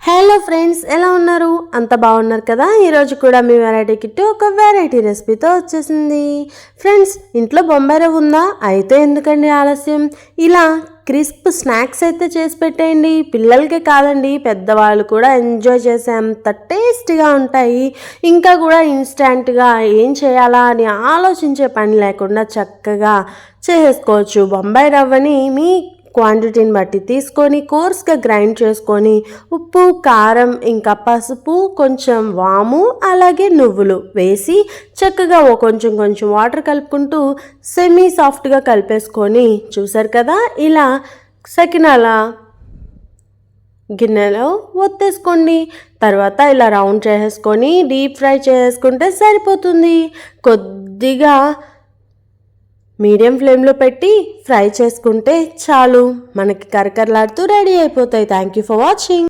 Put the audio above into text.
Hello friends, ఎలా ఉన్నారు? అంత బాగున్నారు కదా? ఈరోజు కూడా మీ వెరైటీ కిట్ ఒక వెరైటీ రెసిపీతో వచ్చేసింది. ఫ్రెండ్స్, ఇంట్లో బొంబాయి రవ్వ ఉందా? అయితే ఎందుకండి ఆలస్యం, ఇలా క్రిస్ప్ స్నాక్స్ అయితే చేసి పెట్టేయండి. పిల్లలకే కాదండి, పెద్దవాళ్ళు కూడా ఎంజాయ్ చేసేంత టేస్టీగా ఉంటాయి. ఇంకా కూడా ఇన్స్టెంట్గా ఏం చేయాలా అని ఆలోచించే పని లేకుండా చక్కగా చేసేసుకోవచ్చు. బొంబాయి రవ్వని మీ క్వాంటిటీని బట్టి తీసుకొని కోర్స్గా గ్రైండ్ చేసుకొని ఉప్పు, కారం, ఇంకా పసుపు, కొంచెం వాము, అలాగే నువ్వులు వేసి చక్కగా కొంచెం కొంచెం వాటర్ కలుపుకుంటూ సెమీ సాఫ్ట్గా కలిపేసుకొని, చూసారు కదా, ఇలా సకినాల గిన్నెలో ఒత్తేసుకోండి. తర్వాత ఇలా రౌండ్ చేసేసుకొని డీప్ ఫ్రై చేసుకుంటే సరిపోతుంది. కొద్దిగా మీడియం ఫ్లేమ్లో పెట్టి ఫ్రై చేసుకుంటే చాలు, మనకి కరకరలాడుతూ రెడీ అయిపోతాయి. Thank you for watching.